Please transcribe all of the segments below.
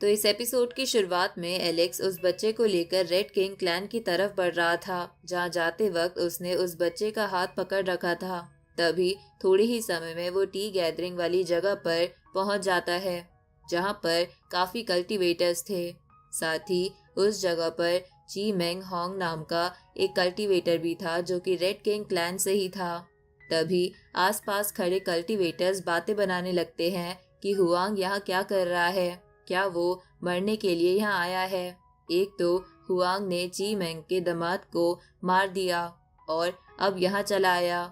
तो इस एपिसोड की शुरुआत में एलेक्स उस बच्चे को लेकर रेड किंग क्लैन की तरफ बढ़ रहा था, जहां जाते वक्त उसने उस बच्चे का हाथ पकड़ रखा था। तभी थोड़े ही समय में वो टी गैदरिंग वाली जगह पर पहुंच जाता है, जहां पर काफी कल्टीवेटर्स थे। साथ ही उस जगह पर ची मेंग होंग नाम का एक कल्टीवेटर भी था, जो कि रेड किंग क्लैन से ही था। तभी आसपास खड़े कल्टीवेटर्स बातें बनाने लगते हैं कि हुआंग यहाँ क्या कर रहा है, क्या वो मरने के लिए यहाँ आया है। एक तो हुआंग ने ची मेंग के दामाद को मार दिया और अब यहाँ चला आया।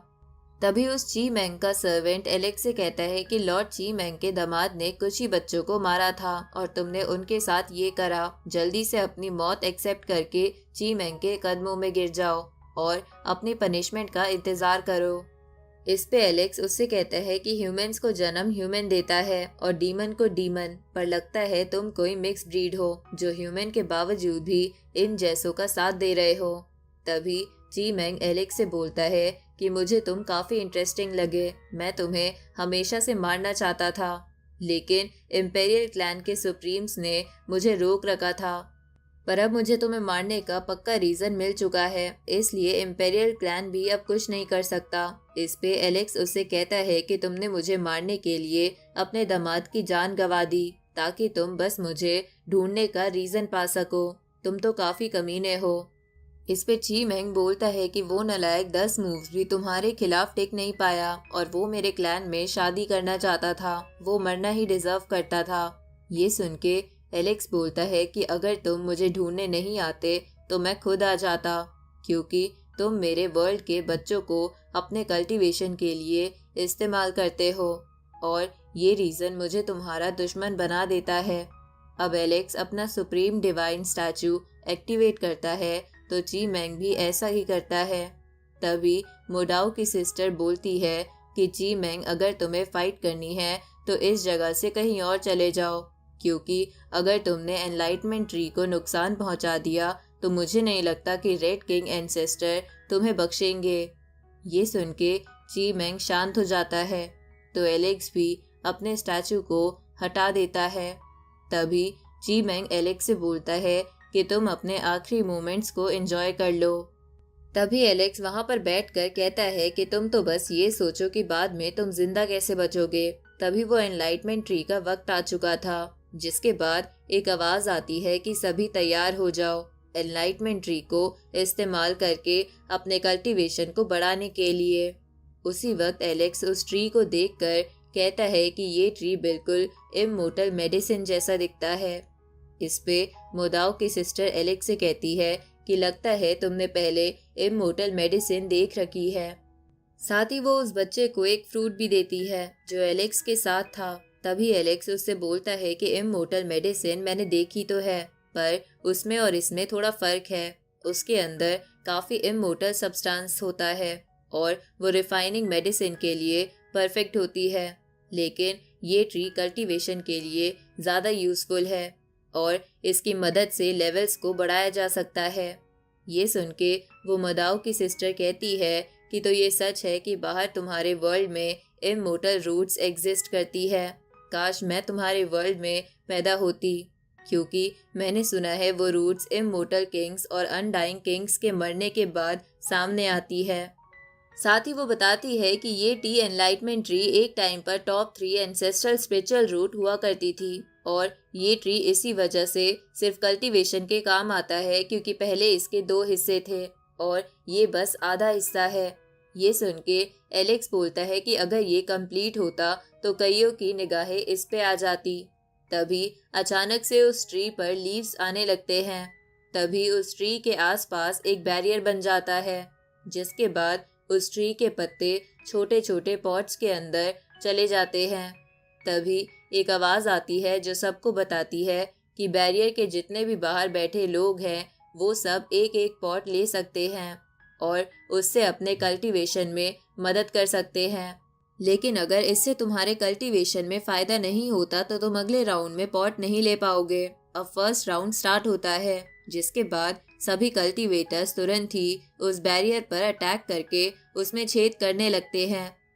तभी उस ची मेंग का सर्वेंट एलेक्स से कहता है कि लॉर्ड ची मेंग के दामाद ने कुछ ही बच्चों को मारा था और तुमने उनके साथ ये करा। जल्दी से अपनी मौत एक्सेप्ट करके ची मेंग के कदमों में गिर जाओ और अपनी पनिशमेंट का इंतजार करो। इस पे एलेक्स उससे कहता है कि ह्यूमंस को जन्म ह्यूमन देता है और डीमन को डीमन, पर लगता है तुम कोई मिक्स ब्रीड हो जो ह्यूमन के बावजूद भी इन जैसों का साथ दे रहे हो। तभी ची मेंग एलेक्स से बोलता है कि मुझे तुम काफी इंटरेस्टिंग लगे, मैं तुम्हें हमेशा से मारना चाहता था, लेकिन इम्पेरियल क्लैन के सुप्रीम्स ने मुझे रोक रखा था। पर अब मुझे तुम्हें मारने का पक्का रीजन मिल चुका है, इसलिए इम्पेरियल क्लैन भी अब कुछ नहीं कर सकता। इस पे एलेक्स उससे कहता है कि तुमने मुझे मारने के लिए अपने दामाद की जान गंवा दी ताकि तुम बस मुझे ढूंढने का रीजन पा सको। तुम तो काफी कमीने हो। इस पे ची मेंग बोलता है कि वो नालायक 10 मूव्स भी तुम्हारे खिलाफ टिक नहीं पाया और वो मेरे क्लैन में शादी करना चाहता था, वो मरना ही डिजर्व करता था। ये सुन के एलेक्स बोलता है कि अगर तुम मुझे ढूंढने नहीं आते तो मैं खुद आ जाता, क्योंकि तुम मेरे वर्ल्ड के बच्चों को अपने कल्टीवेशन के लिए इस्तेमाल करते हो और ये रीजन मुझे तुम्हारा दुश्मन बना देता है। अब एलेक्स अपना सुप्रीम डिवाइन स्टैचू एक्टिवेट करता है तो ची मेंग भी ऐसा ही करता है। तभी मोडाओ की सिस्टर बोलती है कि ची मेंग अगर तुम्हें फाइट करनी है तो इस जगह से कहीं और चले जाओ, क्योंकि अगर तुमने एनलाइटमेंट ट्री को नुकसान पहुंचा दिया तो मुझे नहीं लगता कि रेड किंग एंसेस्टर तुम्हें बख्शेंगे। ये सुन के ची मेंग शांत हो जाता है तो एलेक्स भी अपने स्टैचू को हटा देता है। तभी ची मेंग एलेक्स से बोलता है कि तुम अपने आखिरी मोमेंट्स को एंजॉय कर लो। तभी एलेक्स वहां पर बैठकर कहता है कि तुम तो बस ये सोचो कि बाद में तुम जिंदा कैसे बचोगे। तभी वो एनलाइटमेंट ट्री का वक्त आ चुका था, जिसके बाद एक आवाज आती है कि सभी तैयार हो जाओ एनलाइटमेंट ट्री को इस्तेमाल करके अपने कल्टीवेशन को बढ़ाने के लिए। उसी वक्त एलेक्स उस ट्री को देखकर कहता है कि ये ट्री बिल्कुल इमोर्टल मेडिसिन जैसा दिखता है। इस पे मोदाओ की सिस्टर एलेक्स से कहती है कि लगता है तुमने पहले इमोर्टल मेडिसिन देख रखी है। साथ ही वो उस बच्चे को एक फ्रूट भी देती है जो एलेक्स के साथ था। तभी एलेक्स उससे बोलता है कि इमोर्टल मेडिसिन मैंने देखी तो है, पर उसमें और इसमें थोड़ा फर्क है। उसके अंदर काफी इमोर्टल सब्सटेंस होता है और वो रिफाइनिंग मेडिसिन के लिए परफेक्ट होती है, लेकिन ये ट्री कल्टीवेशन के लिए ज़्यादा यूजफुल है और इसकी मदद से लेवल्स को बढ़ाया जा सकता है। ये सुन के वो मदाओ की सिस्टर कहती है कि तो ये सच है कि बाहर तुम्हारे वर्ल्ड में इमोर्टल रूट्स एग्जिस्ट करती है। काश मैं तुम्हारे वर्ल्ड में पैदा होती, क्योंकि मैंने सुना है वो रूट्स इमोर्टल किंग्स और अनडाइंग किंग्स के मरने के बाद सामने आती है। साथ ही वो बताती है कि ये टी एनलाइटमेंट ट्री एक टाइम पर टॉप 3 एंसेस्ट्रल स्पिरिचुअल रूट हुआ करती थी और ये ट्री इसी वजह से सिर्फ कल्टीवेशन के काम आता है, क्योंकि पहले इसके 2 हिस्से थे और ये बस आधा हिस्सा है। ये सुन के एलेक्स बोलता है कि अगर ये कंप्लीट होता तो कईयों की निगाहें इस पे आ जाती। तभी अचानक से उस ट्री पर लीव्स आने लगते हैं। तभी उस ट्री के आसपास एक बैरियर बन जाता है, जिसके बाद उस ट्री के पत्ते छोटे छोटे पॉट्स के अंदर चले जाते हैं। तभी एक आवाज आती है जो सबको बताती है कि बैरियर के जितने भी बाहर बैठे लोग हैं वो सब एक एक पॉट ले सकते हैं और उससे अपने कल्टीवेशन में मदद कर सकते हैं। लेकिन अगर इससे तुम्हारे कल्टीवेशन में फायदा नहीं होता तो तुम अगले राउंड में पॉट नहीं ले पाओगे। अब फर्स्ट राउंड स्टार्ट होता है, जिसके बाद सभी कल्टीवेटर्स तुरंत ही उस बैरियर पर अटैक करके उसमें छेद करने लगते हैं